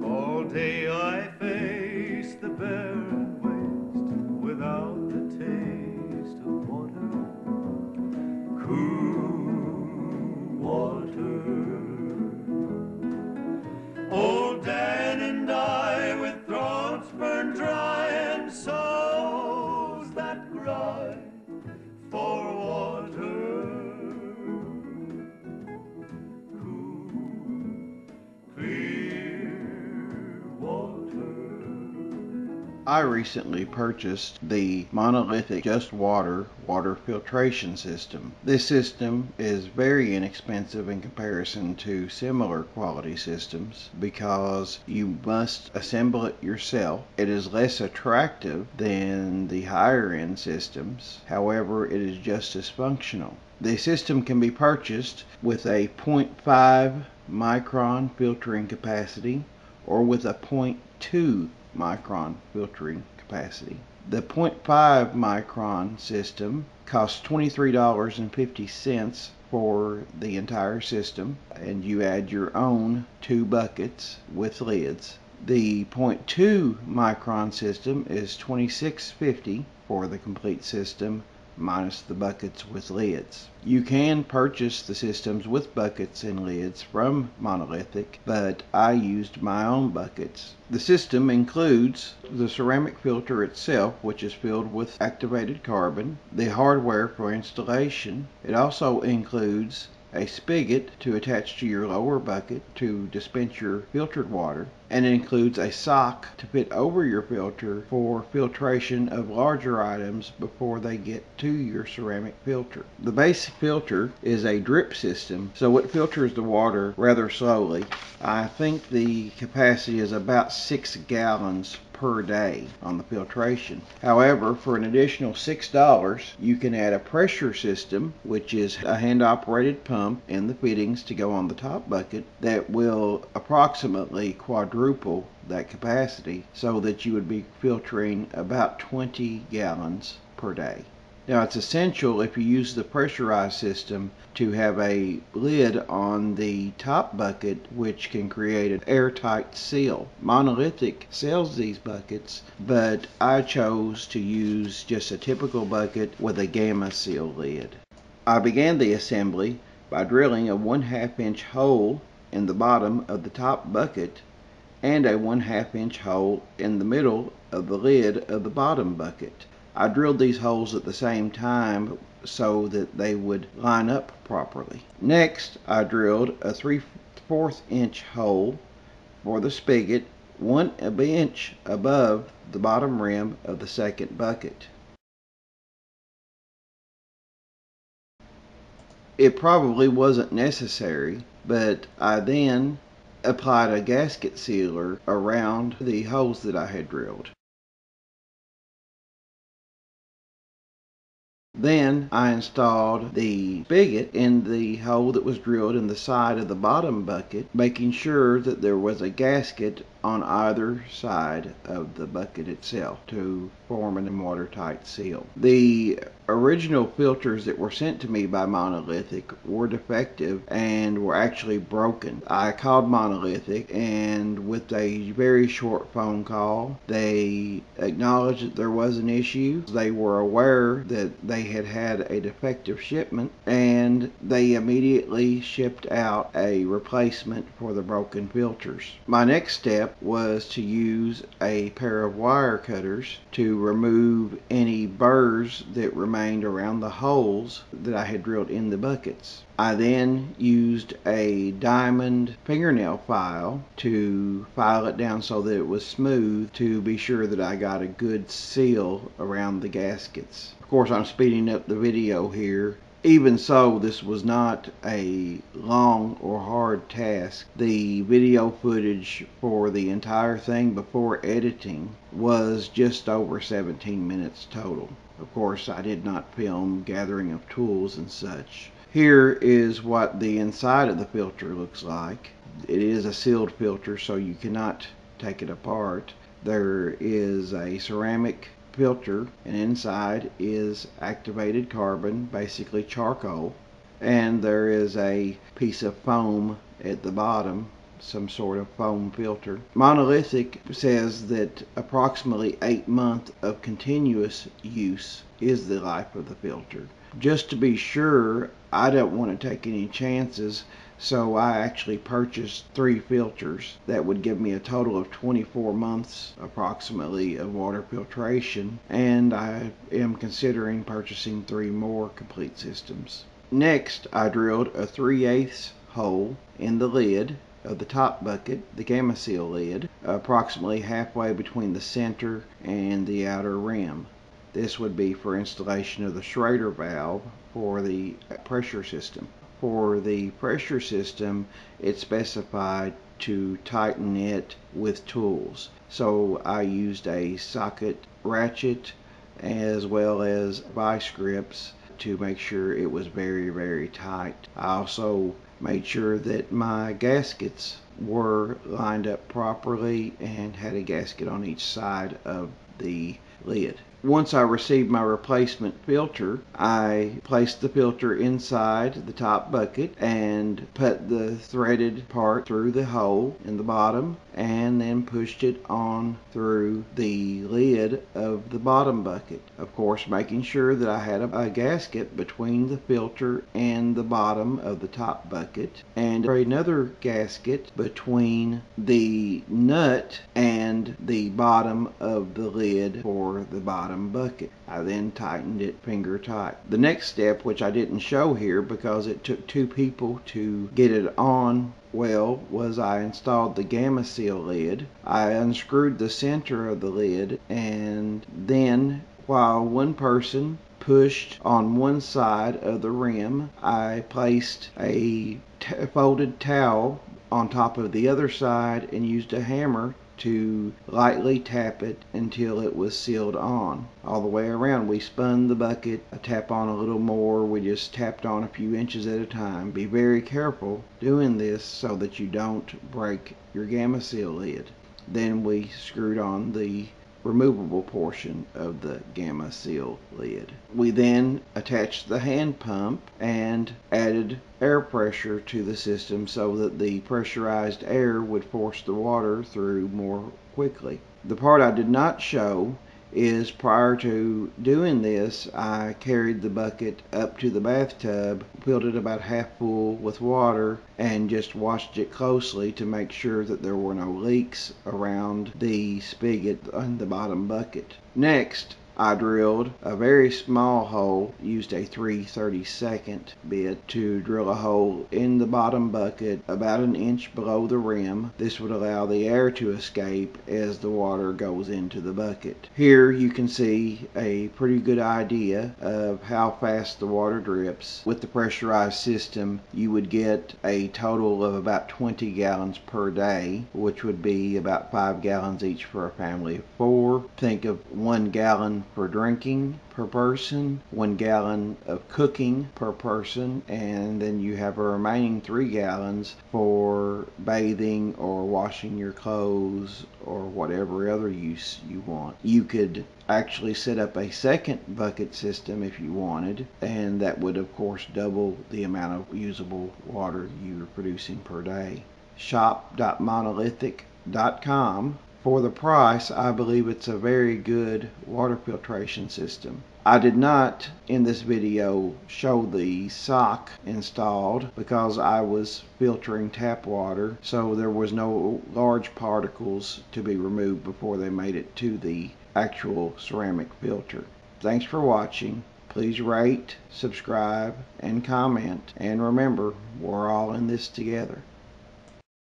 All day I face the barren waste without the taste of water, cool water. Old Dan and I, with throats burned dry and souls that cry for water, cool, clear water. I recently purchased the Monolithic Just Water water filtration system. This system is very inexpensive in comparison to similar quality systems because you must assemble it yourself. It is less attractive than the higher end systems. However, it is just as functional. The system can be purchased with a 0.5 micron filtering capacity or with a 0.2 micron filtering capacity. The 0.5 micron system costs $23.50 for the entire system, and you add your own 2 buckets with lids. The 0.2 micron system is $26.50 for the complete system, minus the buckets with lids. You can purchase the systems with buckets and lids from Monolithic, but I used my own buckets. The system includes the ceramic filter itself, which is filled with activated carbon, the hardware for installation. It also includes a spigot to attach to your lower bucket to dispense your filtered water, and it includes a sock to fit over your filter for filtration of larger items before they get to your ceramic filter. The base filter is a drip system, so it filters the water rather slowly. I think the capacity is about 6 gallons per day on the filtration. However, for an additional $6, you can add a pressure system, which is a hand-operated pump in the fittings to go on the top bucket that will approximately quadruple that capacity, so that you would be filtering about 20 gallons per day. Now, it's essential if you use the pressurized system to have a lid on the top bucket, which can create an airtight seal. Monolithic sells these buckets, but I chose to use just a typical bucket with a gamma seal lid. I began the assembly by drilling a 1/2 inch hole in the bottom of the top bucket and a 1/2 inch hole in the middle of the lid of the bottom bucket. I drilled these holes at the same time so that they would line up properly. Next, I drilled a 3/4 inch hole for the spigot 1 inch above the bottom rim of the second bucket. It probably wasn't necessary, but I then applied a gasket sealer around the holes that I had drilled. Then I installed the spigot in the hole that was drilled in the side of the bottom bucket, making sure that there was a gasket on either side of the bucket itself to form a watertight seal. The original filters that were sent to me by Monolithic were defective and were actually broken. I called Monolithic, and with a very short phone call, they acknowledged that there was an issue. They were aware that they had a defective shipment, and they immediately shipped out a replacement for the broken filters. My next step was to use a pair of wire cutters to remove any burrs that remained around the holes that I had drilled in the buckets. I then used a diamond fingernail file to file it down so that it was smooth, to be sure that I got a good seal around the gaskets. Of course, I'm speeding up the video here. Even so, this was not a long or hard task. The video footage for the entire thing before editing was just over 17 minutes total. Of course, I did not film gathering of tools and such. Here is what the inside of the filter looks like. It is a sealed filter, so you cannot take it apart. There is a ceramic filter, and inside is activated carbon, basically charcoal, and there is a piece of foam at the bottom some sort of foam filter. Monolithic says that approximately 8 months of continuous use is the life of the filter. Just to be sure, I don't want to take any chances, so I actually purchased 3 filters that would give me a total of 24 months approximately of water filtration, and I am considering purchasing 3 more complete systems. Next, I drilled a 3/8 hole in the lid of the top bucket, the Gamma Seal lid, approximately halfway between the center and the outer rim. This would be for installation of the Schrader valve for the pressure system. For the pressure system, it's specified to tighten it with tools. So I used a socket ratchet as well as vice grips to make sure it was very, very tight. I also made sure that my gaskets were lined up properly and had a gasket on each side of the lid. Once I received my replacement filter, I placed the filter inside the top bucket and put the threaded part through the hole in the bottom and then pushed it on through the lid of the bottom bucket. Of course, making sure that I had a gasket between the filter and the bottom of the top bucket and another gasket between the nut and the bottom of the lid for the bottom bucket. I then tightened it finger tight. The next step, which I didn't show here because it took 2 people to get it on well, was I installed the Gamma Seal lid. I unscrewed the center of the lid, and then while one person pushed on one side of the rim, I placed a folded towel on top of the other side and used a hammer to lightly tap it until it was sealed on. All the way around, we spun the bucket, I tap on a little more, we just tapped on a few inches at a time. Be very careful doing this so that you don't break your Gamma Seal lid. Then we screwed on the removable portion of the Gamma Seal lid. We then attached the hand pump and added air pressure to the system so that the pressurized air would force the water through more quickly. The part I did not show is prior to doing this, I carried the bucket up to the bathtub, filled it about half full with water, and just washed it closely to make sure that there were no leaks around the spigot in the bottom bucket. Next, I drilled a very small hole, used a 3/32 bit to drill a hole in the bottom bucket about 1 inch below the rim. This would allow the air to escape as the water goes into the bucket. Here you can see a pretty good idea of how fast the water drips. With the pressurized system, you would get a total of about 20 gallons per day, which would be about 5 gallons each for a family of 4. Think of 1 gallon for drinking per person, 1 gallon of cooking per person, and then you have a remaining 3 gallons for bathing or washing your clothes or whatever other use you want. You could actually set up a second bucket system if you wanted, and that would of course double the amount of usable water you're producing per day. Shop.monolithic.com. For the price, I believe it's a very good water filtration system. I did not in this video show the sock installed because I was filtering tap water, so there was no large particles to be removed before they made it to the actual ceramic filter. Thanks for watching. Please rate, subscribe, and comment. And remember, we're all in this together.